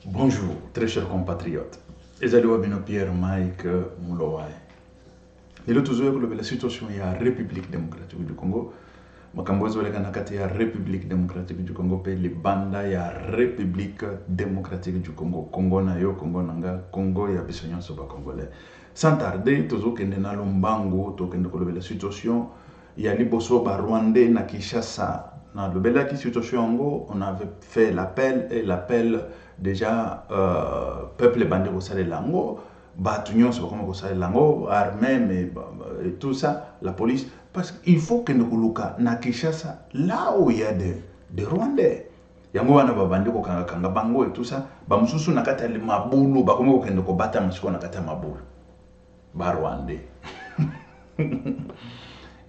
Bonjour, très chers compatriotes. Ezaliwa bino Pierre Mike Moulowai. Il est toujours la situation de la République démocratique du Congo. Makambozo le kanakati ya République démocratique du Congo pe les banda ya République démocratique du Congo. Congo na yo, Congo nanga, Congo ya bisonyon soba congolais. Sans tarder, toujours kende na lombango, to kende ko la situation ya liboso ba Rwandais na Kinshasa. Na le bela qui situation ngo, on avait fait l'appel et l'appel déjà peuple bandé au salé lango, batunion c'est comme au salé lango, armée mais et tout ça, la police parce qu'il faut que nous na Kinshasa là où il y a des Rwandais. Yango wana babandi ko kanga bango et tout ça, ba mususu nakata le mabulu ba komo ko kende ko bata musiko nakata mabulu. Ba Rwandais.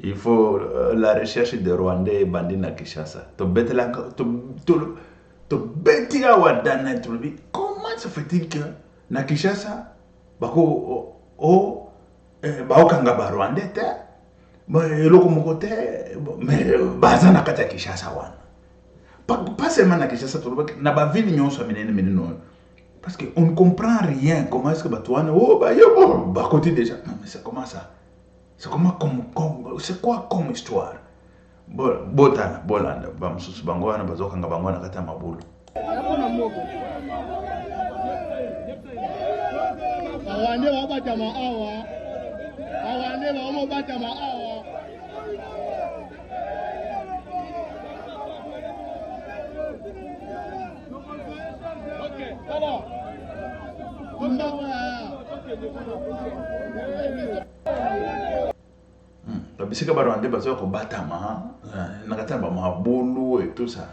Il faut la recherche des Rwandais bandi na Kinshasa. To betela to betia wadana trubi. Comment se fait-il que na Kinshasa bako kanga ba Rwandais te eloko moko te mais baza na kata Kinshasa wana. Pas seulement na Kinshasa to na ba ville nyonso minene non. Parce que on ne comprend rien comment est-ce que batouane ba côté déjà. Mais c'est comment ça? C'est quoi comme histoire? Botana, bolanda, bamsusu bangwana, bazokanga bangwana kata mabulu. Awande wabata maawa. Awande wabata maawa. Okay, voilà. Bisika ba Rwandais bazo ko batama nakata ba mabulu et tout ça.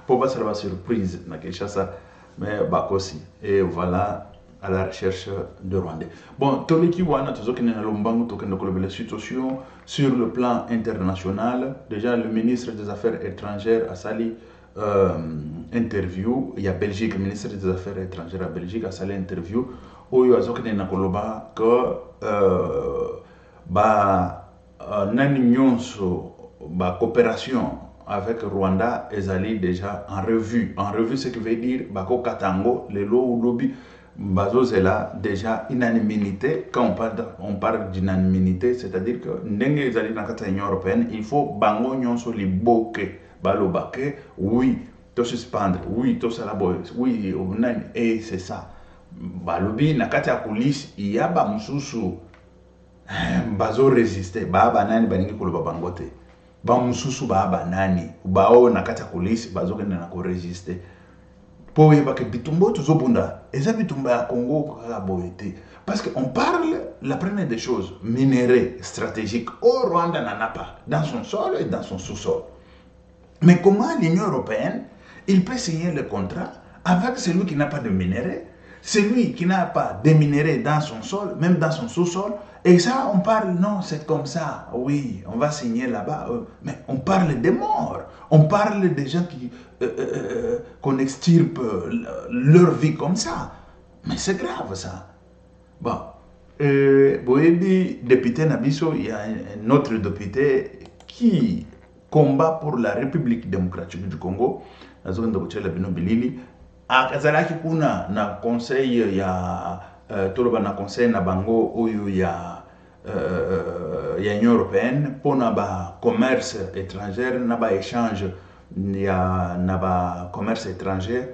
Pour pas faire la surprise na Kinshasa mais bakosi et voilà à la recherche de Rwandais. Bon, toleki wana tozoki na lombangu tokende ko la situation sur le plan international. Déjà le ministre des Affaires étrangères a sali interview, il y a Belgique, le ministre des Affaires étrangères à Belgique a sali interview oyo azoki na koloba que nani nyonso ba coopération avec Rwanda ezali déjà en revue. En revue, ce qui veut dire bako katango lelo ou lobby bazozela déjà unanimité. Quand on parle d'unanimité, c'est-à-dire que ndenge ezali na kata Union européenne, il faut bango nyonso liboke balobake oui to suspendre, oui to salaboy, oui et c'est ça. Balobi na kata police il y a ba mususu bazo résister baba nani baningi koloba bangote ba mususu baba nani bao nakata kulisi bazo kenda na ko résister po yeba ke bitumbo tuzobunda eza bitumba ya Congo kaka boyete parce que on parle la première des choses minerais stratégiques au Rwanda n'en a pas dans son sol et dans son sous-sol. Mais comment l'Union européenne il peut signer le contrat avec celui qui n'a pas de minerais, celui qui n'a pas de minerais dans son sol, même dans son sous-sol? Et ça, on parle, non, c'est comme ça, oui, on va signer là-bas, mais on parle des morts, on parle des gens qu'on extirpe leur vie comme ça. Mais c'est grave ça. Bon, Boyebi, député Nabiso, il y a un autre député qui combat pour la République démocratique du Congo, la zone de Boutchela Bino Bilili, à Kazalaki Kuna, na conseil, il y a toloba na conseil na bango oyo ya Union européenne pour na ba commerce étranger na ba échange ya na ba commerce étranger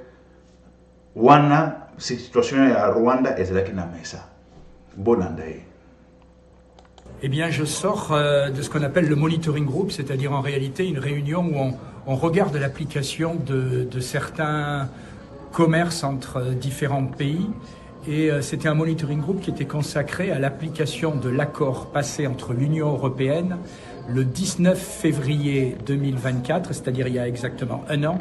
wana situation ya Rwanda ezalaki na mesa bolanda. Eh bien, je sors de ce qu'on appelle le monitoring group, c'est-à-dire en réalité une réunion où on regarde l'application de certains commerces entre différents pays. Et c'était un monitoring group qui était consacré à l'application de l'accord passé entre l'Union européenne le 19 février 2024, c'est-à-dire il y a exactement un an,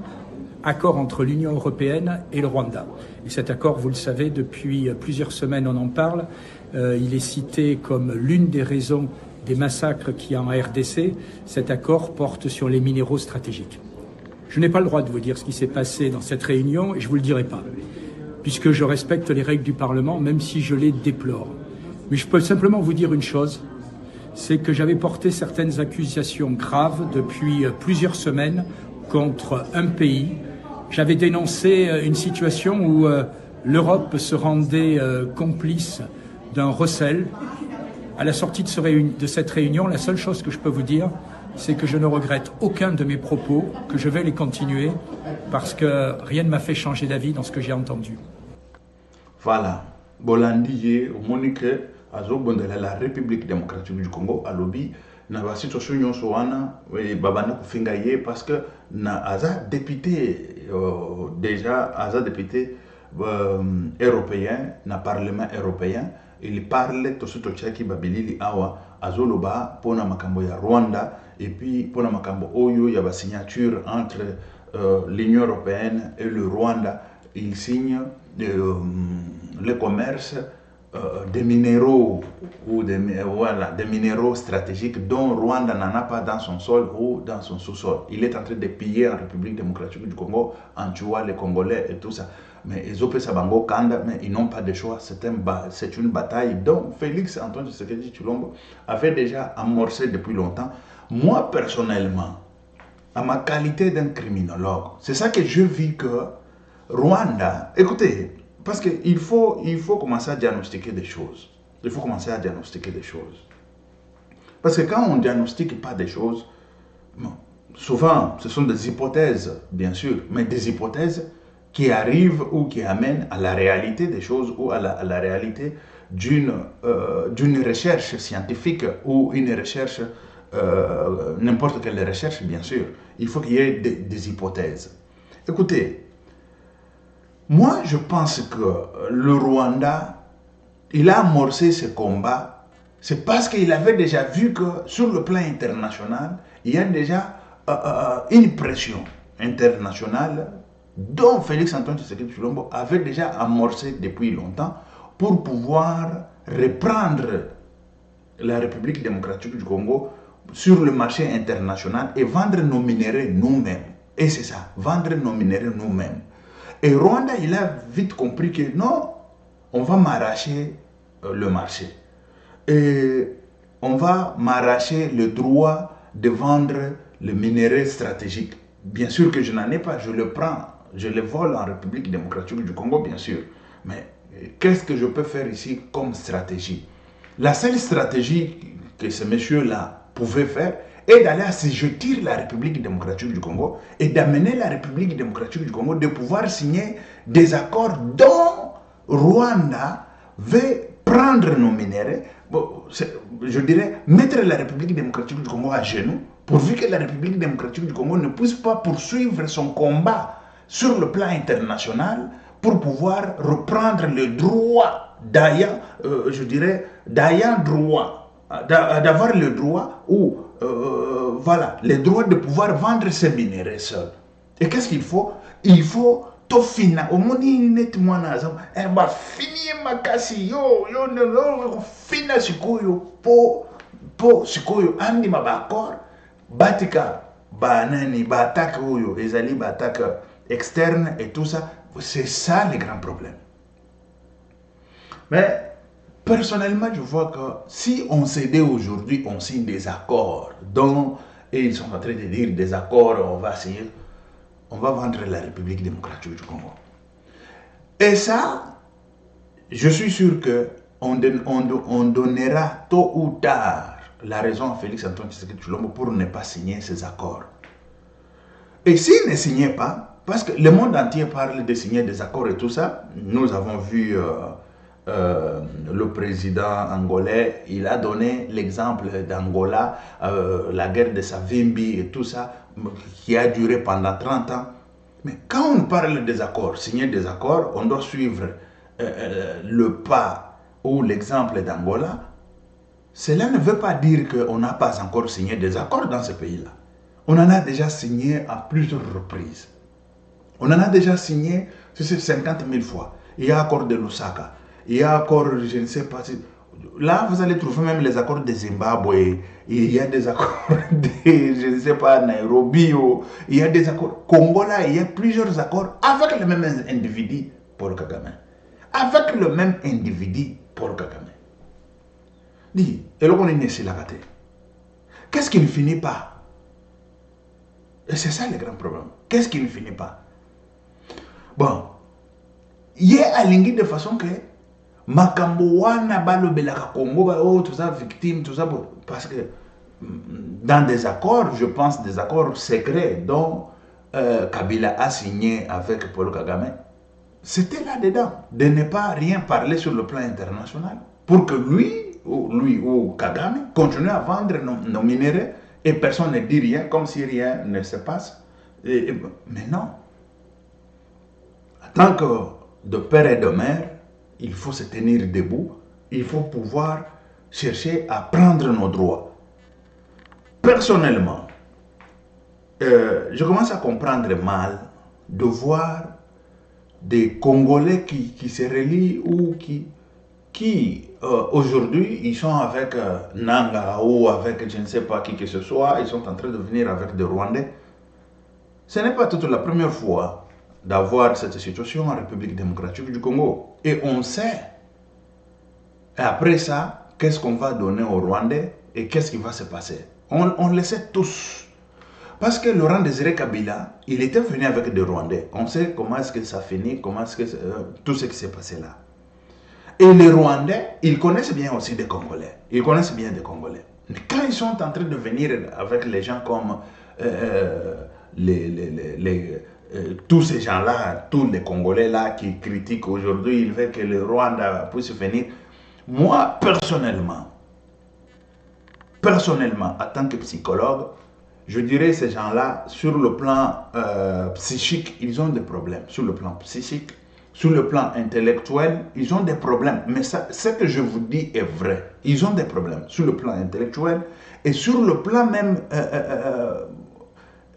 accord entre l'Union européenne et le Rwanda. Et cet accord, vous le savez, depuis plusieurs semaines on en parle, il est cité comme l'une des raisons des massacres qu'il y a en RDC. Cet accord porte sur les minéraux stratégiques. Je n'ai pas le droit de vous dire ce qui s'est passé dans cette réunion et je ne vous le dirai pas, puisque je respecte les règles du Parlement, même si je les déplore. Mais je peux simplement vous dire une chose, c'est que j'avais porté certaines accusations graves depuis plusieurs semaines contre un pays J'avais dénoncé une situation où l'Europe se rendait complice d'un recel. À la sortie de cette réunion, la seule chose que je peux vous dire, c'est que je ne regrette aucun de mes propos, que je vais les continuer, parce que rien ne m'a fait changer d'avis dans ce que j'ai entendu. Voilà. Bolandi, Monique, la République démocratique du Congo, à lobby, na ba situation nyonso wana babanda kufinga ye parce que na aza député déjà aza député européen na parlement européen il parle to soto chaki babilili awa azoloba pona makambo ya Rwanda et puis pona makambo oyo ya ba signature entre l'Union européenne et le Rwanda. Il signe le commerce des minéraux ou des minéraux stratégiques dont Rwanda n'en a pas dans son sol ou dans son sous-sol. Il est en train de piller en République démocratique du Congo, en tuant les Congolais et tout ça. Mais ils ont fait ça bango kanda, mais ils n'ont pas de choix. C'est une bataille dont Félix Antoine Tshisekedi Tshilombo avait déjà amorcé depuis longtemps. Moi, personnellement, à ma qualité d'un criminologue, c'est ça que je vis que Rwanda, écoutez, parce qu'il faut commencer à diagnostiquer des choses. Il faut commencer à diagnostiquer des choses. Parce que quand on ne diagnostique pas des choses, bon, souvent ce sont des hypothèses, bien sûr, mais des hypothèses qui arrivent ou qui amènent à la réalité des choses ou à la réalité d'une recherche scientifique ou une recherche, n'importe quelle recherche, bien sûr. Il faut qu'il y ait des hypothèses. Écoutez, moi, je pense que le Rwanda, il a amorcé ce combat, c'est parce qu'il avait déjà vu que sur le plan international, il y a déjà une pression internationale dont Félix Antoine Tshisekedi Tshilombo avait déjà amorcé depuis longtemps pour pouvoir reprendre la République démocratique du Congo sur le marché international et vendre nos minéraux nous-mêmes. Et c'est ça, vendre nos minéraux nous-mêmes. Et Rwanda, il a vite compris que non, on va m'arracher le marché. Et on va m'arracher le droit de vendre le minerai stratégique. Bien sûr que je n'en ai pas, je le prends, je le vole en République démocratique du Congo, bien sûr. Mais qu'est-ce que je peux faire ici comme stratégie? La seule stratégie que ce monsieur-là pouvait faire, et d'aller assujettir la République démocratique du Congo et d'amener la République démocratique du Congo de pouvoir signer des accords dont Rwanda veut prendre nos minéraux, bon, je dirais mettre la République démocratique du Congo à genoux, pourvu que la République démocratique du Congo ne puisse pas poursuivre son combat sur le plan international pour pouvoir reprendre le droit d'ayant, je dirais, d'ayant droit, d'avoir le droit ou voilà, le droit de pouvoir vendre ses minéraux seuls. Et qu'est-ce qu'il faut? Il faut tout finir. Au moins, net moi nazam, va finir ma casse yo finir sikoyo po sikoyo andi mabakor batika banani bataka oyo ezali bataka externe et tout ça. C'est ça le grand problème. Mais personnellement, je vois que si on cédait aujourd'hui, on signe des accords, et ils sont en train de dire des accords, on va signer, on va vendre la République démocratique du Congo. Et ça, je suis sûr qu'on donnera tôt ou tard la raison à Félix Antoine Tshisekedi Tshilombo pour ne pas signer ces accords. Et s'il ne signait pas, parce que le monde entier parle de signer des accords et tout ça, nous avons vu le président angolais, il a donné l'exemple d'Angola, la guerre de Savimbi et tout ça, qui a duré pendant 30 ans. Mais quand on parle des accords, signer des accords, on doit suivre le pas ou l'exemple d'Angola. Cela ne veut pas dire qu'on n'a pas encore signé des accords dans ce pays-là. On en a déjà signé à plusieurs reprises. On en a déjà signé 50 000 fois. Il y a l'accord de Lusaka. Il y a accord, je ne sais pas si... Là, vous allez trouver même les accords de Zimbabwe. Il y a des accords de, je ne sais pas, Nairobi. Il y a des accords... Congo, là, il y a plusieurs accords avec le même individu, Paul Kagame. Avec le même individu, Paul Kagame. Dis, et là, on est né sur la gâte. Qu'est-ce qui ne finit pas? Et c'est ça le grand problème. Qu'est-ce qui ne finit pas? Bon, il y a aligné de façon que makambo wana balobelaka Congo, oh, tout ça, victime, tout ça, parce que dans des accords, je pense des accords secrets dont Kabila a signé avec Paul Kagame, c'était là-dedans, de ne pas rien parler sur le plan international, pour que lui ou Kagame continue à vendre nos minéraux et personne ne dit rien, comme si rien ne se passe. Mais non. En tant que de père et de mère, il faut se tenir debout, il faut pouvoir chercher à prendre nos droits. Personnellement, je commence à comprendre mal de voir des Congolais qui se relient ou qui aujourd'hui, ils sont avec Nanga ou avec je ne sais pas qui que ce soit, ils sont en train de venir avec des Rwandais. Ce n'est pas toute la première fois d'avoir cette situation en République démocratique du Congo. Et on sait, et après ça, qu'est-ce qu'on va donner aux Rwandais et qu'est-ce qui va se passer. On le sait tous. Parce que Laurent Désiré Kabila, il était venu avec des Rwandais. On sait comment est-ce que ça finit, comment est-ce que tout ce qui s'est passé là. Et les Rwandais, ils connaissent bien aussi des Congolais. Ils connaissent bien des Congolais. Mais quand ils sont en train de venir avec les gens comme tous ces gens-là, tous les Congolais là qui critiquent aujourd'hui, ils veulent que le Rwanda puisse venir. Moi, personnellement, en tant que psychologue, je dirais ces gens-là, sur le plan psychique, ils ont des problèmes. Sur le plan psychique, sur le plan intellectuel, ils ont des problèmes. Mais ça, ce que je vous dis est vrai. Ils ont des problèmes sur le plan intellectuel et sur le plan même,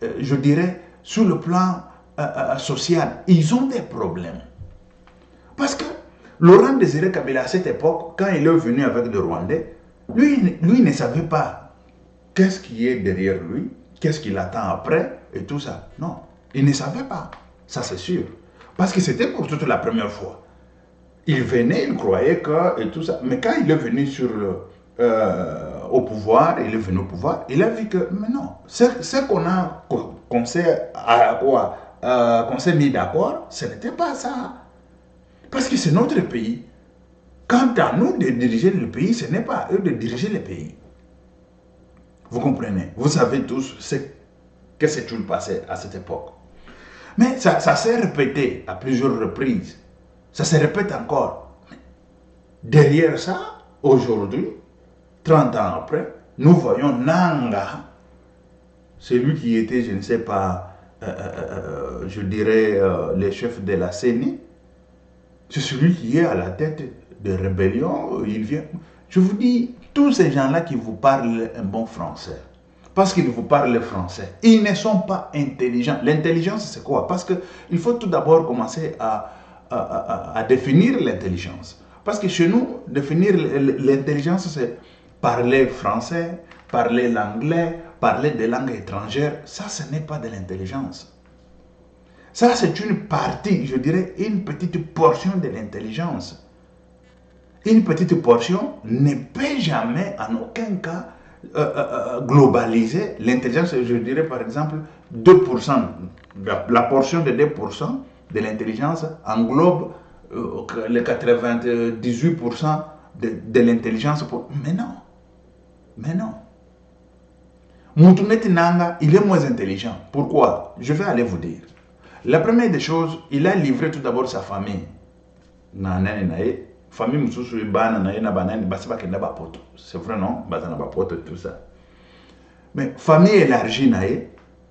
je dirais, sur le plan social. Ils ont des problèmes. Parce que Laurent Désiré Kabila, à cette époque, quand il est venu avec des Rwandais, lui ne savait pas qu'est-ce qui est derrière lui, qu'est-ce qu'il attend après et tout ça. Non, il ne savait pas. Ça, c'est sûr. Parce que c'était pour toute la première fois. Il venait, il croyait que et tout ça. Mais quand il est venu au pouvoir, il est venu au pouvoir, il a vu que, mais non, ce qu'on s'est mis d'accord, ce n'était pas ça. Parce que c'est notre pays. Quant à nous de diriger le pays, ce n'est pas eux de diriger le pays. Vous comprenez? Vous savez tous ce que s'est passé à cette époque. Mais ça s'est répété à plusieurs reprises. Ça se répète encore. Derrière ça, aujourd'hui, 30 ans après, nous voyons Nanga, celui qui était, je ne sais pas, je dirais, le chef de la CENI. C'est celui qui est à la tête de rébellion. Il vient. Je vous dis, tous ces gens-là qui vous parlent un bon français, parce qu'ils vous parlent français, ils ne sont pas intelligents. L'intelligence, c'est quoi? Parce qu'il faut tout d'abord commencer à définir l'intelligence. Parce que chez nous, définir l'intelligence, c'est parler français, parler l'anglais, parler des langues étrangères. Ça, ce n'est pas de l'intelligence. Ça, c'est une partie, je dirais, une petite portion de l'intelligence. Une petite portion ne peut jamais, en aucun cas, globaliser l'intelligence. Je dirais, par exemple, 2%. La portion de 2% de l'intelligence englobe les 98% de l'intelligence. Mais non. Mais non. Moutoumeti Nanga, il est moins intelligent. Pourquoi? Je vais aller vous dire. La première des choses, il a livré tout d'abord sa famille. Famille c'est vrai, non? Tout ça. Mais famille élargie,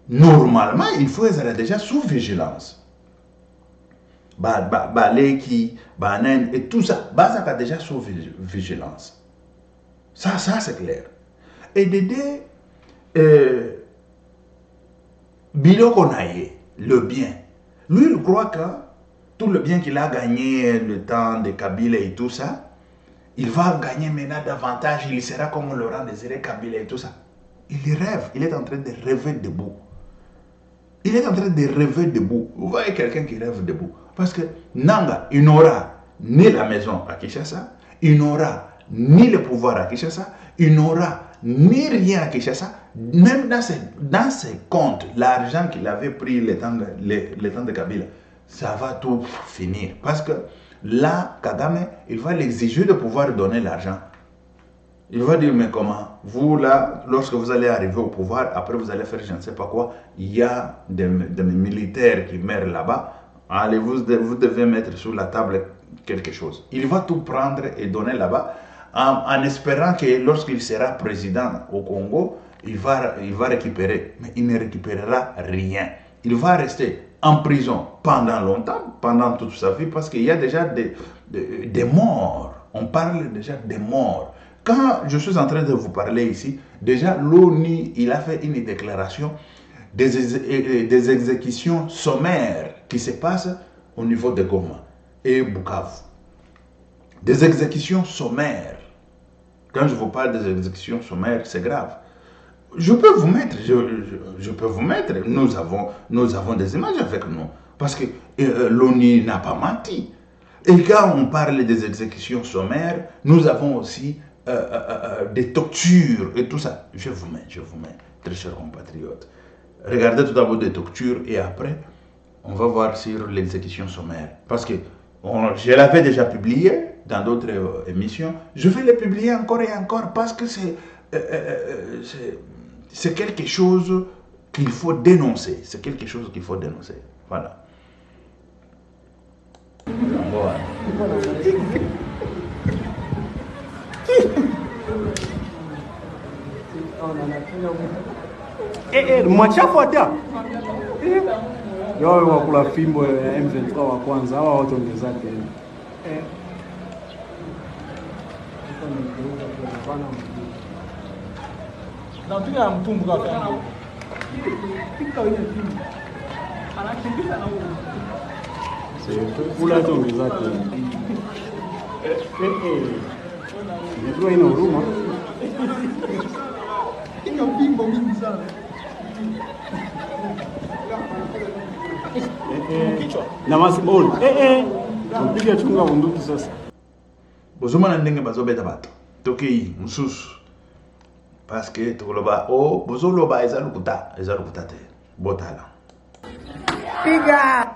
normalement, il faut être déjà sous vigilance. Et tout ça, ça déjà sous vigilance. Ça c'est clair. Et Dédé, Bilokonaye, le bien. Lui, il croit que tout le bien qu'il a gagné le temps de Kabila et tout ça, il va gagner maintenant davantage, il sera comme Laurent Désiré Kabila et tout ça. Il rêve, il est en train de rêver debout. Il est en train de rêver debout. Vous voyez quelqu'un qui rêve debout. Parce que Nanga, il n'aura ni la maison à Kinshasa, il n'aura ni le pouvoir à Kinshasa, il n'aura ni rien à Kinshasa. Même dans ses comptes, l'argent qu'il avait pris le temps de Kabila, ça va tout finir. Parce que là, Kagame, il va l'exiger de pouvoir donner l'argent. Il va dire, mais comment? Vous, là, lorsque vous allez arriver au pouvoir, après vous allez faire je ne sais pas quoi, il y a des militaires qui meurent là-bas. Allez, vous devez mettre sur la table quelque chose. Il va tout prendre et donner là-bas en espérant que lorsqu'il sera président au Congo, il va récupérer. Mais il ne récupérera rien. Il va rester en prison pendant longtemps, pendant toute sa vie, parce qu'il y a déjà des morts. On parle déjà des morts. Quand je suis en train de vous parler ici, déjà l'ONU, il a fait une déclaration des exécutions sommaires qui se passent au niveau de Goma et Bukavu. Des exécutions sommaires. Quand je vous parle des exécutions sommaires, c'est grave. Je peux vous mettre, je peux vous mettre, nous avons des images avec nous. Parce que l'ONU n'a pas menti. Et quand on parle des exécutions sommaires, nous avons aussi des tortures et tout ça. Je vous mets, très chers compatriotes. Regardez tout d'abord des tortures et après, on va voir sur l'exécution sommaire. Parce que je l'avais déjà publié dans d'autres émissions. Je vais le publier encore et encore parce que c'est quelque chose qu'il faut dénoncer. C'est quelque chose qu'il faut dénoncer. Voilà. Mwachafuata yao wakula fimbo ya M23 wa kwanza, hawa watu ongezake na tuya mtumbu kwa kana kula watu ongezake ndio ina huruma ina fimbo mingi sana na masiboli mpige chunga bunduki sasa bozoma na ndenge bazobeta bato toki mususu parce que toloba o bozoloba eza lokuta te botala piga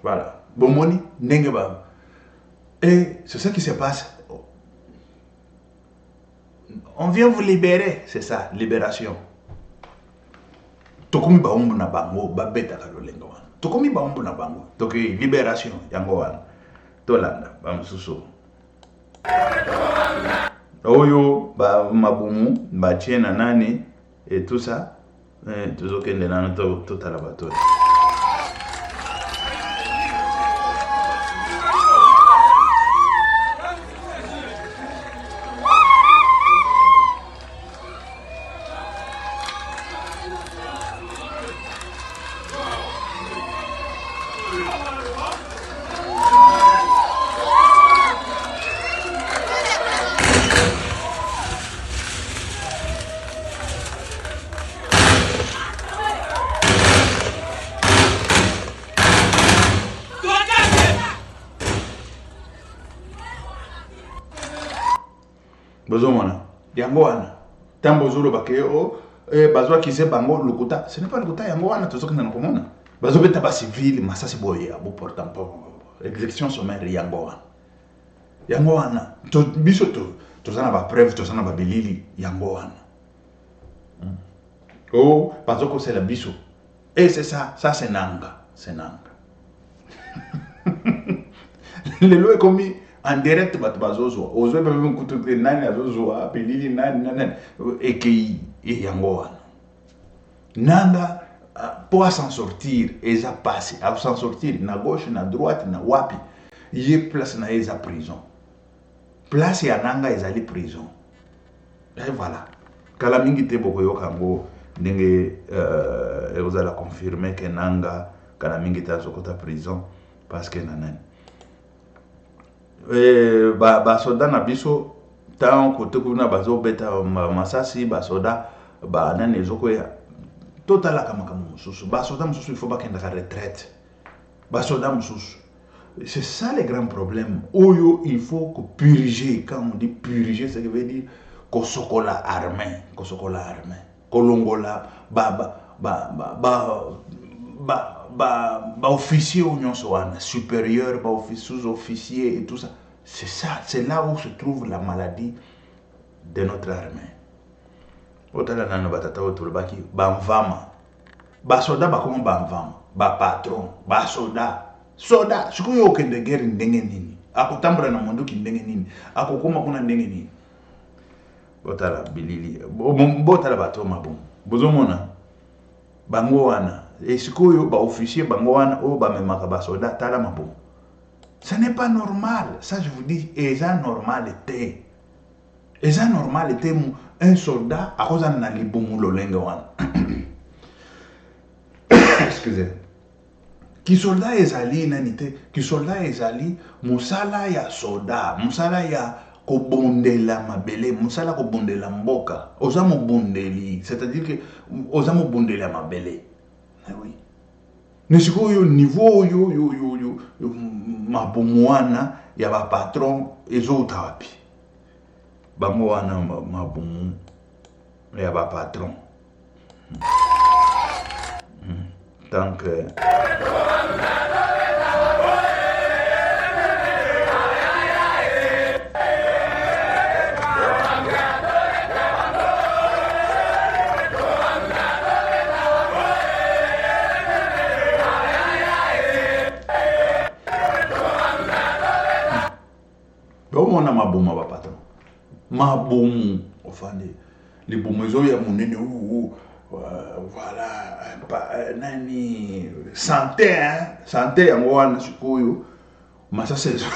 voilà bomoni ndenge ba et c'est ça qui se passe. On vient vous libérer, c'est ça, libération. Tokomi ba umbu na bango ba beta kalolenga wana. Tokomi ba umbu na bango. Toki libération yango wana. Tolanda ba msusu. Oyo ba mabumu ba tiena nani et tout ça. Tuzokende nano totala bato. Bozomona yango wana tambo zolo bakeo bazwa kise bango lukuta ce n'est pas lukuta yango wana tozokenda na komona bazobeta ba civil masasi boye abo portant exécution sommaire yango wana to biso tozana ba preuve tozana ba bilili yango wana bazoko c'est la biso et c'est ça c'est nanga lelo est commis en direct bat bazozo ozo ba même kutu nani azozo apelili nani et yango wana nanga pour s'en sortir eza passé à s'en sortir na gauche na droite na wapi y place na eza prison place ya nanga ezali prison et voilà kala mingi te boko yokango ndenge ezala confirmer que nanga kala mingi te azokota prison parce que nanani ba soda na biso tant côté kuna bazo beta masasi ba soda ba nani ezoko ya totala kama mususu ba soda mususu il faut ba kenda ka retraite ba soda mususu C'est ça le grand problème. Oyo, il faut que purger. Quand on dit purger, ça veut dire qu'on sokola armé. Qu'on sokola armé. Kolongola, officier union supérieur, sous-officier et tout ça. C'est ça, c'est là où se trouve la maladie de notre armée. Otala nano batata otulbaki bamvama. Ba soda ba comment bamvama, ba patron, ba soda. Soda, sikuyo okende guerre ndenge nini. Akutambula na mondoki ndenge nini. Akukuma kuna ndenge nini. Botala bilili. Botala bato mabum. Bozomona bango wana. Et sikuyo ba officier bango wana o ba memaka ba soda tala mabum. Ce n'est pas normal. Ça je vous dis, et ça normalité. Et ça normalité un soldat à cause de libumu lolenga wana. Excusez. Qui soldat ezali nanite, qui soldat ezali musala ya soda, musala ya kobondela mabele, musala kobondela mboka, oza mobondeli, c'est-à-dire que oza mobondela mabele. Eh oui. Nesiko niveau yo mabumwana ya ba patron ezota wapi. Bango wana mabumu ya ba patron. Donc on a mabouma ba patron. Maboum ofande. Les boumezos ya monene voilà nani santé hein santé yango wana sikoyo masa sezo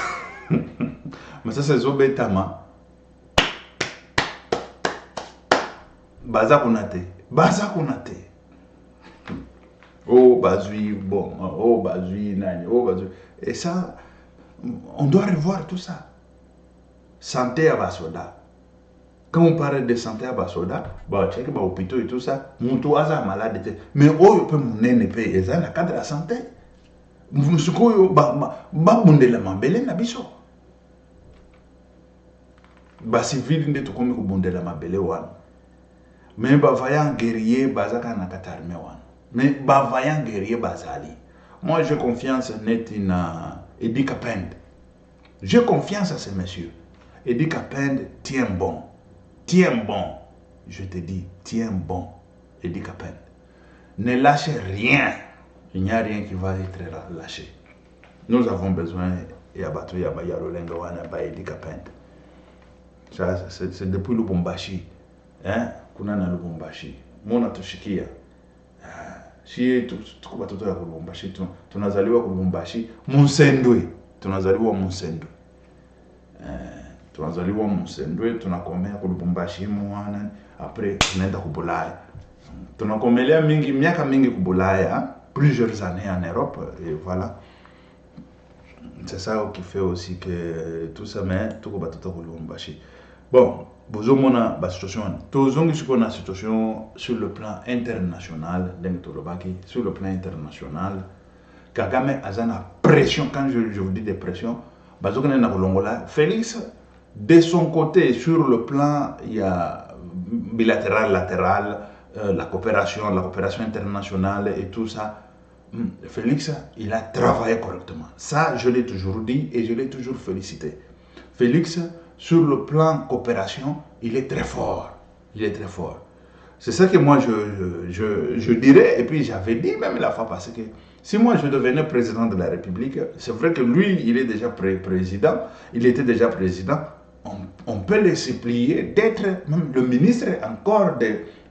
betama baza kunate oh bazui bon oh bazui nani oh bazui et ça on doit revoir tout ça. Santé à basoda. Quand on parle de santé à basoda, bah check bah hôpitaux et tout ça, mon toit a malade. Mais oh, peut mon nez paye et ça la cadre de la santé. Moussouko bah bondela mabele na biso. Bah civil n'est tout comme bondela mabele wan. Mais bah vaillant guerrier bazaka na katarme wan. Mais bah vaillant guerrier bazali. Moi j'ai confiance net in Edi Kapend. J'ai confiance à ces messieurs. Edi Kapend tient bon. Tiens bon. Je te dis, tiens bon. Edi Kapend. Ne lâchez rien. Il n'y a rien qui va être lâché. Nous avons besoin Yabato Yabayarolenga wana ba Edi Kapend. Ça c'est depuis Lubumbashi. Hein? Kuna na Lubumbashi. Mona tushikia. Si tuko batoto ya Lubumbashi tunazaliwa Lubumbashi, Musendwe. Tunazaliwa Musendwe. Tunazaliwa Musendwe, tunakomea Lubumbashi mwana, après tunaenda kubulaya. Tunakomelea miaka mingi kubulaya, plusieurs années en Europe et voilà. C'est ça qui fait aussi que tout ça mais tuko batoto Lubumbashi. Bon, bozomona ba situation tozongi siko na situation sur le plan international sur le plan international Kagame azana pression quand je vous dis des pressions bazokana na kolongola Félix de son côté sur le plan il y a bilatéral latéral la coopération internationale et tout ça. Félix il a travaillé correctement, ça je l'ai toujours dit et je l'ai toujours félicité. Félix sur le plan coopération, il est très fort. Il est très fort. C'est ça que moi je dirais, et puis j'avais dit même la fois passée que si moi je devenais président de la République, c'est vrai que lui, il est déjà président, il était déjà président, on peut le supplier d'être même le ministre encore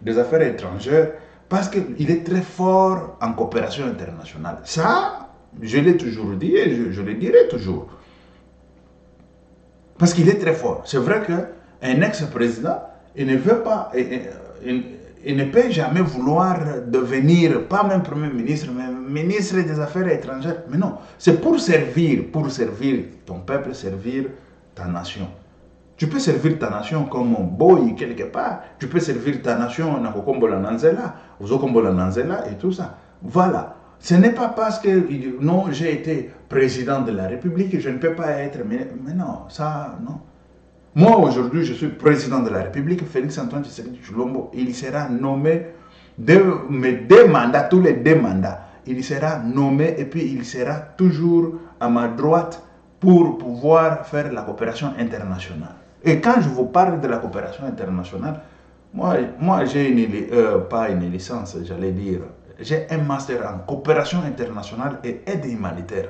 des Affaires étrangères, parce qu'il est très fort en coopération internationale. Ça, je l'ai toujours dit et je le dirai toujours. Parce qu'il est très fort. C'est vrai qu'un ex-président, il ne veut pas, il ne peut jamais vouloir devenir, pas même Premier ministre, mais ministre des Affaires étrangères. Mais non, c'est pour servir ton peuple, servir ta nation. Tu peux servir ta nation comme un boy quelque part. Tu peux servir ta nation et tout ça. Voilà. Ce n'est pas parce que, non, j'ai été président de la République, je ne peux pas être, mais non, ça, non. Moi, aujourd'hui, je suis président de la République, Félix-Antoine Tshisekedi Tshilombo, il sera nommé, mes 2 mandats, tous les 2 mandats, il sera nommé et puis il sera toujours à ma droite pour pouvoir faire la coopération internationale. Et quand je vous parle de la coopération internationale, moi j'ai pas une licence, j'allais dire, j'ai un master en coopération internationale et aide humanitaire.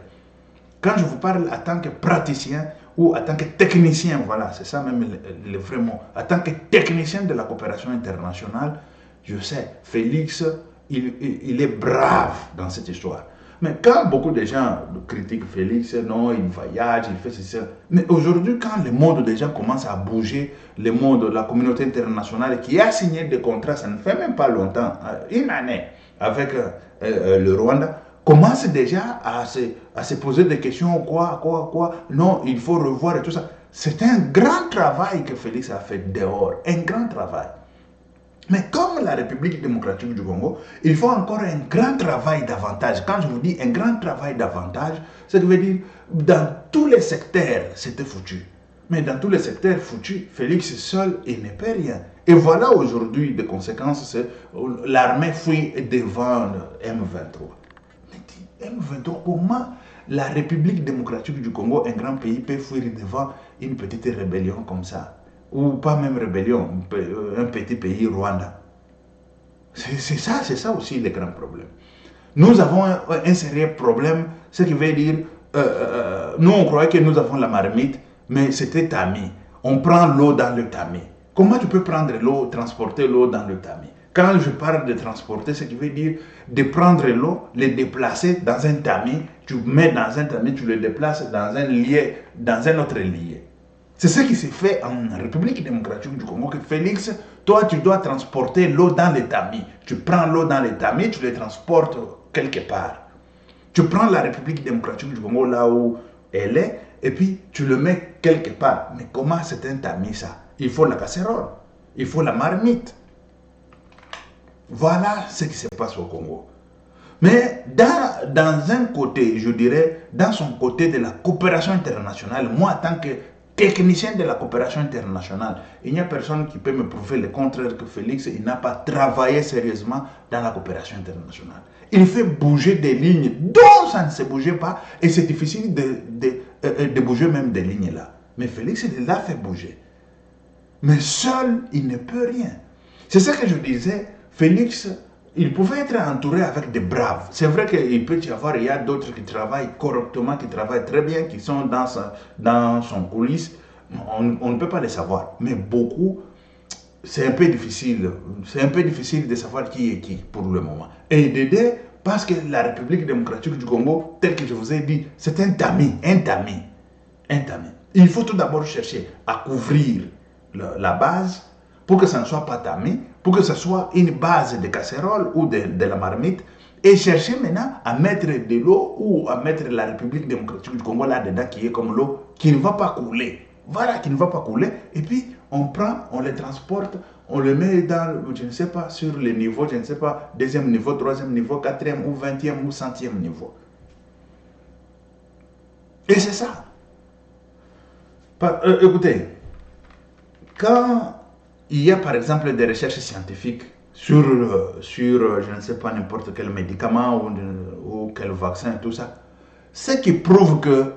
Quand je vous parle en tant que praticien ou en tant que technicien, voilà, c'est ça même le vrai mot, en tant que technicien de la coopération internationale, je sais, Félix, il est brave dans cette histoire. Mais quand beaucoup de gens critiquent Félix, non, il voyage, il fait ceci, mais aujourd'hui, quand le monde des gens commence à bouger, le monde, la communauté internationale qui a signé des contrats, ça ne fait même pas longtemps, une année, avec le Rwanda, commence déjà à se poser des questions, quoi, non, il faut revoir et tout ça. C'est un grand travail que Félix a fait dehors, un grand travail. Mais comme la République démocratique du Congo, il faut encore un grand travail davantage. Quand je vous dis un grand travail davantage, ça veut dire dans tous les secteurs, c'était foutu. Mais dans tous les secteurs foutus, Félix seul, il ne peut rien. Et voilà aujourd'hui des conséquences, l'armée fuit devant M23. Mais M23, comment la République démocratique du Congo, un grand pays, peut fuir devant une petite rébellion comme ça? Ou pas même rébellion, un petit pays, Rwanda. C'est ça aussi le grand problème. Nous avons un sérieux problème, ce qui veut dire, nous on croyait que nous avons la marmite, mais c'était tamis. On prend l'eau dans le tamis. Comment tu peux prendre l'eau, transporter l'eau dans le tamis? Quand je parle de transporter, ce qui veut dire de prendre l'eau, le déplacer dans un tamis, tu mets dans un tamis, tu le déplaces dans un lieu, dans un autre lieu. C'est ce qui s'est fait en République démocratique du Congo, que Félix, toi tu dois transporter l'eau dans les tamis. Tu prends l'eau dans les tamis, tu les transportes quelque part. Tu prends la République démocratique du Congo là où elle est, et puis tu le mets quelque part. Mais comment c'est un tamis ça? Il faut la casserole, il faut la marmite. Voilà ce qui se passe au Congo. Mais dans un côté, je dirais, dans son côté de la coopération internationale, moi en tant que technicien de la coopération internationale, il n'y a personne qui peut me prouver le contraire que Félix n'a pas travaillé sérieusement dans la coopération internationale. Il fait bouger des lignes dont ça ne se bougeait pas et c'est difficile de bouger même des lignes là. Mais Félix, il l'a fait bouger. Mais seul, il ne peut rien. C'est ce que je disais, Félix, il pouvait être entouré avec des braves. C'est vrai qu'il peut y avoir, il y a d'autres qui travaillent correctement, qui travaillent très bien, qui sont dans son coulisse. On ne peut pas les savoir. Mais beaucoup, c'est un peu difficile. C'est un peu difficile de savoir qui est qui pour le moment. Et d'aider, parce que la République démocratique du Congo, tel que je vous ai dit, c'est un tamis. Il faut tout d'abord chercher à couvrir la base pour que ça ne soit pas tamis, pour que ce soit une base de casserole ou de la marmite, et chercher maintenant à mettre de l'eau ou à mettre la République démocratique du Congo là-dedans qui est comme l'eau, qui ne va pas couler. Voilà, qui ne va pas couler. Et puis, on prend, on les transporte, on les met dans, je ne sais pas, sur les niveaux, je ne sais pas, 2e niveau, 3e niveau, 4e ou 20e ou 100e niveau. Et c'est ça. Écoutez, quand il y a par exemple des recherches scientifiques sur je ne sais pas, n'importe quel médicament ou quel vaccin, tout ça, ce qui prouve que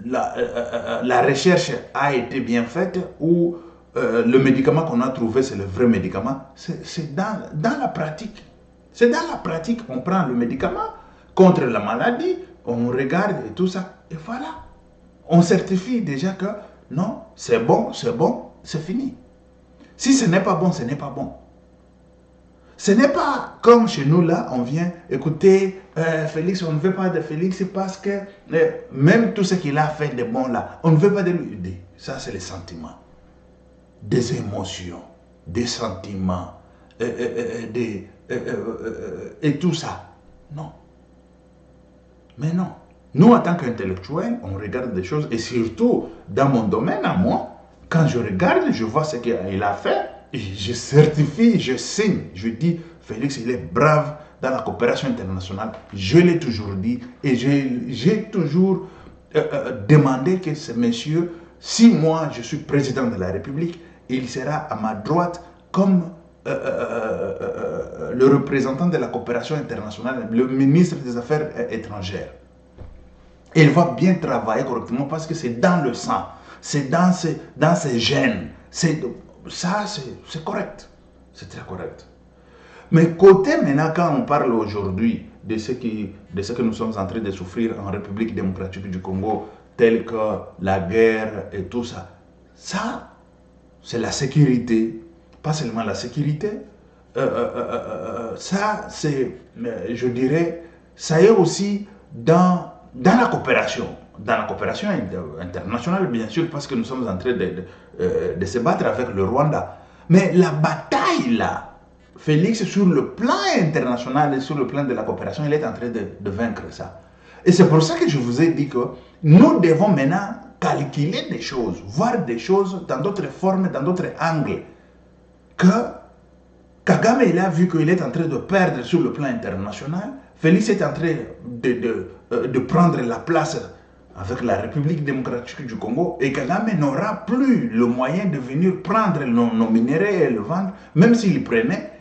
la recherche a été bien faite ou le médicament qu'on a trouvé, c'est le vrai médicament, c'est dans la pratique. C'est dans la pratique qu'on prend le médicament contre la maladie, on regarde et tout ça, et voilà. On certifie déjà que non, c'est bon, c'est fini. Si ce n'est pas bon, ce n'est pas bon. Ce n'est pas comme chez nous là, on vient écouter Félix, on ne veut pas de Félix parce que même tout ce qu'il a fait de bon là, on ne veut pas de lui. Ça, c'est les sentiments, des émotions, des sentiments, et tout ça. Non. Mais non. Nous, en tant qu'intellectuels, on regarde des choses, et surtout dans mon domaine à moi, quand je regarde, je vois ce qu'il a fait, et je certifie, je signe, je dis, Félix, il est brave dans la coopération internationale. Je l'ai toujours dit et j'ai toujours demandé que ce monsieur, si moi je suis président de la République, il sera à ma droite comme le représentant de la coopération internationale, le ministre des Affaires étrangères. Et il va bien travailler correctement parce que c'est dans le sang, c'est dans ses gènes. Ça, c'est correct. C'est très correct. Mais côté maintenant, quand on parle aujourd'hui de ce que nous sommes en train de souffrir en République démocratique du Congo, tel que la guerre et tout ça, ça, c'est la sécurité. Pas seulement la sécurité, ça, c'est, je dirais, ça est aussi dans la coopération. Dans la coopération internationale, bien sûr, parce que nous sommes en train de se battre avec le Rwanda. Mais la bataille, là, Félix, sur le plan international et sur le plan de la coopération, il est en train de vaincre ça. Et c'est pour ça que je vous ai dit que nous devons maintenant calculer des choses, voir des choses dans d'autres formes, dans d'autres angles. Que Kagame, il a vu qu'il est en train de perdre sur le plan international. Félix est en train de prendre la place avec la République démocratique du Congo. Et Kagame n'aura plus le moyen de venir prendre nos minéraux et le vendre. Même s'il prenait,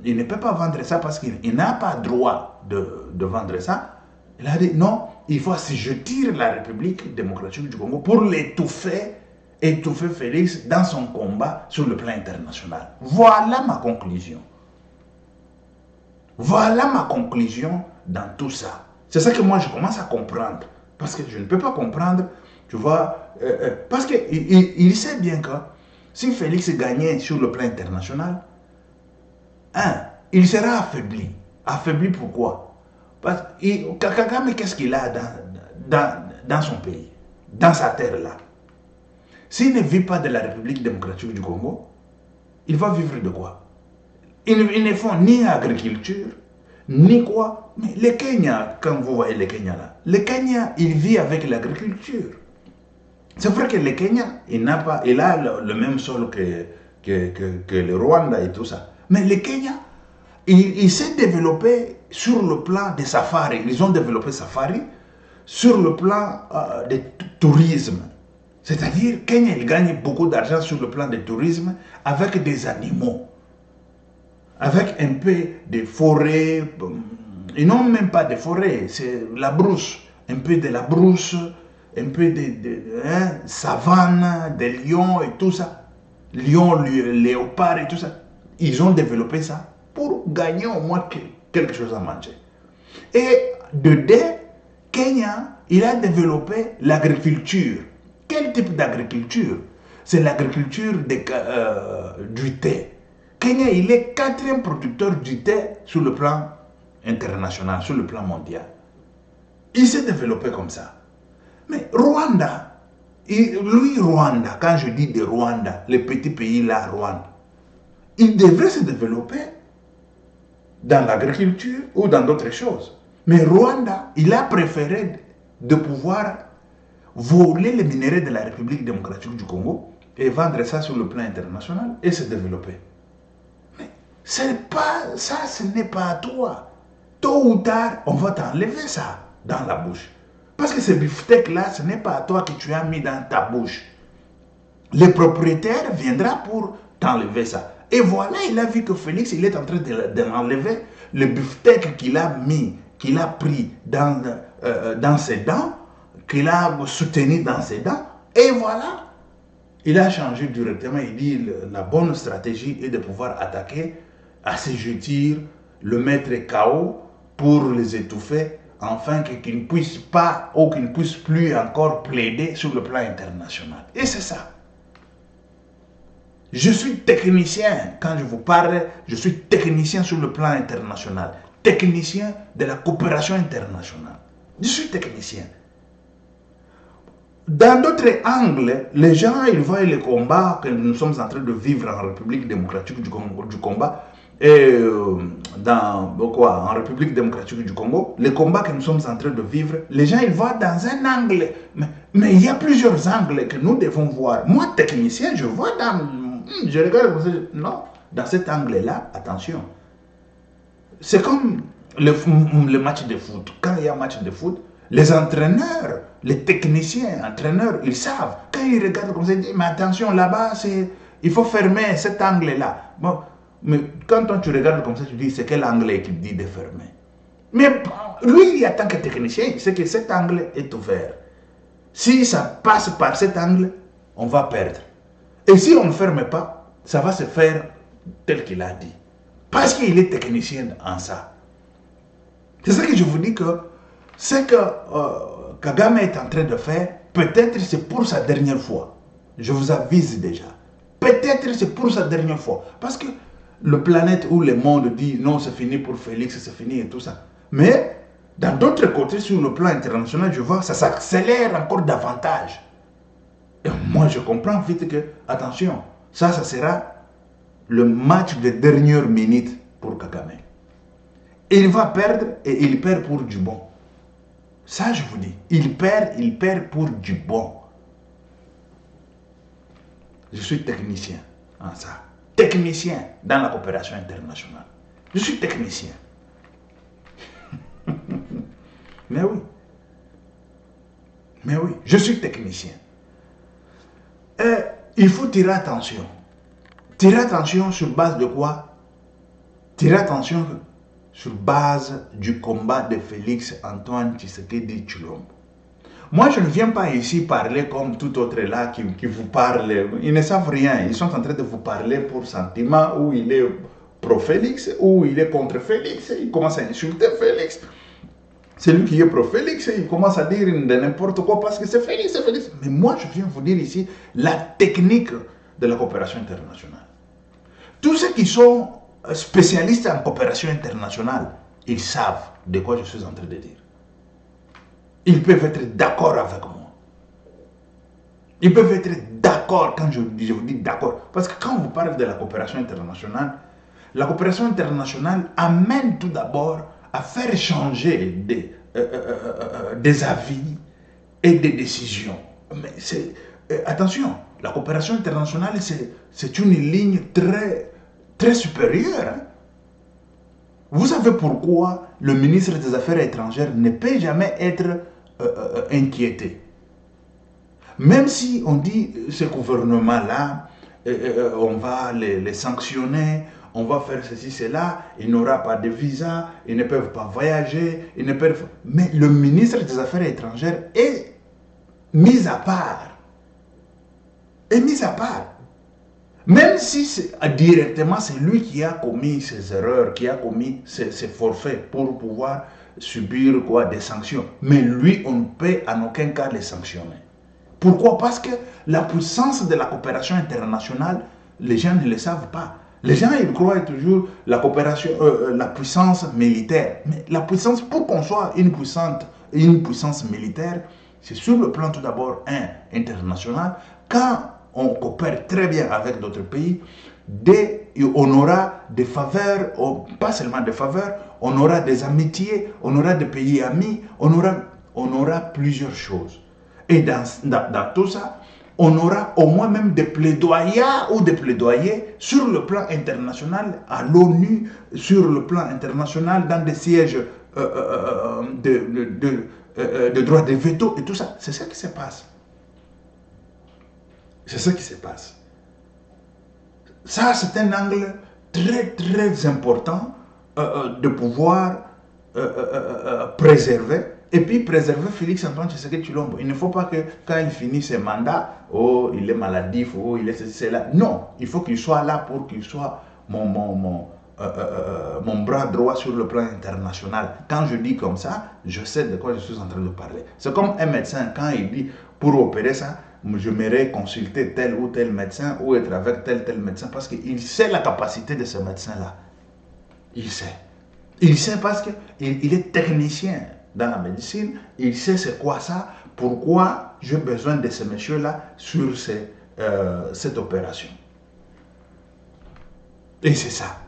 il ne peut pas vendre ça parce qu'il n'a pas droit de vendre ça. Il a dit non, il faut assujettir la République démocratique du Congo pour l'étouffer. Étouffer Félix dans son combat sur le plan international. Voilà ma conclusion. Voilà ma conclusion dans tout ça. C'est ça que moi je commence à comprendre. Parce que je ne peux pas comprendre, tu vois, parce qu'il sait bien que si Félix gagnait sur le plan international, il sera affaibli. Affaibli pourquoi? Parce que Kagame, qu'est-ce qu'il a dans son pays, dans sa terre là? S'il ne vit pas de la République démocratique du Congo, il va vivre de quoi? Ils ne font ni agriculture, ni quoi. Mais le Kenya, quand vous voyez le Kenya là, le Kenya, il vit avec l'agriculture. C'est vrai que le Kenya, il a le même sol que le Rwanda et tout ça. Mais le Kenya, il s'est développé sur le plan des safaris. Ils ont développé safari sur le plan du tourisme. C'est-à-dire, Kenya, il gagne beaucoup d'argent sur le plan du tourisme avec des animaux, avec un peu de forêt. Ils n'ont même pas de forêt, c'est la brousse, un peu de la brousse, un peu de savane, des lions et tout ça. Lions, léopards et tout ça. Ils ont développé ça pour gagner au moins quelque chose à manger. Et dedans, Kenya, il a développé l'agriculture. Quel type d'agriculture? C'est l'agriculture du thé. Kenya, il est 4e producteur du thé sur le plan international, sur le plan mondial. Il s'est développé comme ça. Mais Rwanda, Rwanda, quand je dis de Rwanda, le petit pays là, Rwanda, il devrait se développer dans l'agriculture ou dans d'autres choses. Mais Rwanda, il a préféré de pouvoir voler les minéraux de la République démocratique du Congo et vendre ça sur le plan international et se développer. Mais pas, ça, ce n'est pas à toi. Tôt ou tard, on va t'enlever ça dans la bouche. Parce que ce beefsteak-là, ce n'est pas à toi que tu as mis dans ta bouche. Le propriétaire viendra pour t'enlever ça. Et voilà, il a vu que Félix, il est en train de l'enlever. Le beefsteak qu'il a mis, qu'il a pris dans ses dents, qu'il a soutenu dans ses dents, et voilà, il a changé directement. Il dit la bonne stratégie est de pouvoir attaquer, assujettir, le mettre KO pour les étouffer, afin qu'ils ne puissent pas ou qu'ils ne puissent plus encore plaider sur le plan international. Et c'est ça. Je suis technicien, quand je vous parle, je suis technicien sur le plan international, technicien de la coopération internationale. Je suis technicien. Dans d'autres angles, les gens, ils voient les combats que nous sommes en train de vivre en République démocratique du combat, et en République démocratique du Congo, les combats que nous sommes en train de vivre, les gens, ils voient dans un angle. Mais il y a plusieurs angles que nous devons voir. Moi, technicien, je vois je regarde, non, dans cet angle-là, attention. C'est comme le match de foot. Quand il y a un match de foot, les entraîneurs, les techniciens, entraîneurs, ils savent. Quand ils regardent comme ça, ils disent, mais attention, là-bas, il faut fermer cet angle-là. Bon, mais quand toi, tu regardes comme ça, tu dis, c'est quel angle qui dit de fermer? Mais lui, en tant que technicien, il sait que cet angle est ouvert. Si ça passe par cet angle, on va perdre. Et si on ne ferme pas, ça va se faire tel qu'il a dit. Parce qu'il est technicien en ça. C'est ça que je vous dis que ce que Kagame est en train de faire, peut-être c'est pour sa dernière fois. Je vous avise déjà. Peut-être c'est pour sa dernière fois. Parce que le planète ou le monde dit non, c'est fini pour Félix, c'est fini et tout ça. Mais dans d'autres côtés, sur le plan international, je vois ça s'accélère encore davantage. Et moi, je comprends vite que, attention, ça sera le match de dernière minute pour Kagame. Il va perdre et il perd pour du bon. Ça, je vous dis, il perd pour du bon. Je suis technicien en ça. Technicien dans la coopération internationale. Je suis technicien. Mais oui. Mais oui, je suis technicien. Et il faut tirer attention. Tirer attention sur base de quoi? Tirer attention sur base du combat de Félix Antoine Tshisekedi Tshilombo. Moi, je ne viens pas ici parler comme tout autre là qui vous parle. Ils ne savent rien. Ils sont en train de vous parler pour sentiment, où il est pro-Félix, où il est contre Félix. Il commence à insulter Félix. C'est lui qui est pro-Félix. Il commence à dire n'importe quoi parce que c'est Félix, c'est Félix. Mais moi, je viens vous dire ici la technique de la coopération internationale. Tous ceux qui sont spécialistes en coopération internationale, ils savent de quoi je suis en train de dire. Ils peuvent être d'accord avec moi. Ils peuvent être d'accord quand je vous dis d'accord. Parce que quand vous parlez de la coopération internationale amène tout d'abord à faire changer des avis et des décisions. Mais attention, la coopération internationale, c'est une ligne très supérieure. Hein? Vous savez pourquoi le ministre des Affaires étrangères ne peut jamais être inquiété. Même si on dit ce gouvernement-là, on va les sanctionner, on va faire ceci, cela, il n'aura pas de visa, ils ne peuvent pas voyager, ils ne peuvent... Mais le ministre des Affaires étrangères est mis à part. Est mis à part. Même si directement c'est lui qui a commis ces erreurs, qui a commis ces forfaits pour pouvoir subir des sanctions. Mais lui, on ne peut en aucun cas les sanctionner. Pourquoi? Parce que la puissance de la coopération internationale, les gens ne le savent pas. Les gens, ils croient toujours la coopération, la puissance militaire. Mais la puissance, pour qu'on soit une puissance militaire, c'est sur le plan tout d'abord international. Quand on coopère très bien avec d'autres pays, on aura des faveurs, pas seulement des faveurs, on aura des amitiés, on aura des pays amis, on aura plusieurs choses. Et dans tout ça, on aura au moins même des plaidoyers sur le plan international, à l'ONU, sur le plan international, dans des sièges de droit de veto et tout ça. C'est ça qui se passe. C'est ça qui se passe. Ça, c'est un angle très important de pouvoir préserver. Et puis préserver Félix Antoine Tshisekedi Tshilombo. Il ne faut pas que quand il finit ses mandats, il est maladif, il est ceci, là. Non, il faut qu'il soit là pour qu'il soit mon bras droit sur le plan international. Quand je dis comme ça, je sais de quoi je suis en train de parler. C'est comme un médecin, quand il dit pour opérer ça, je m'aimerais consulter tel ou tel médecin ou être avec tel médecin parce qu'il sait la capacité de ce médecin-là. Il sait. Il sait parce qu'il est technicien dans la médecine. Il sait c'est quoi ça, pourquoi j'ai besoin de ce monsieur-là sur cette opération. Et c'est ça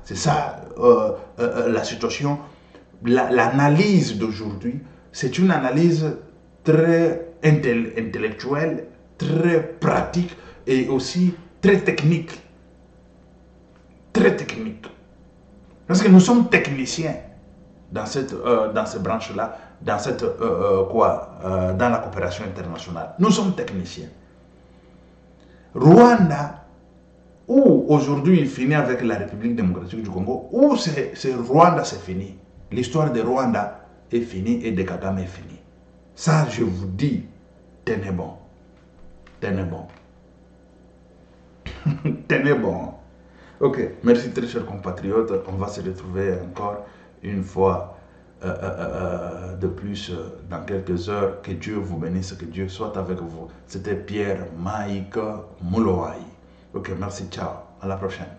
la situation, l'analyse d'aujourd'hui. C'est une analyse très intellectuelle, très pratique et aussi très technique. Très technique. Parce que nous sommes techniciens dans ces branches-là, dans dans la coopération internationale. Nous sommes techniciens. Rwanda, où aujourd'hui il finit avec la République démocratique du Congo, où c'est Rwanda, c'est fini. L'histoire de Rwanda est finie et de Kagame est finie. Ça, je vous dis, tenez bon. Tenez bon. Tenez bon. Ok, merci très chers compatriotes. On va se retrouver encore une fois de plus dans quelques heures. Que Dieu vous bénisse, que Dieu soit avec vous. C'était Pierre Maïka Mouloaï. Ok, merci, ciao. À la prochaine.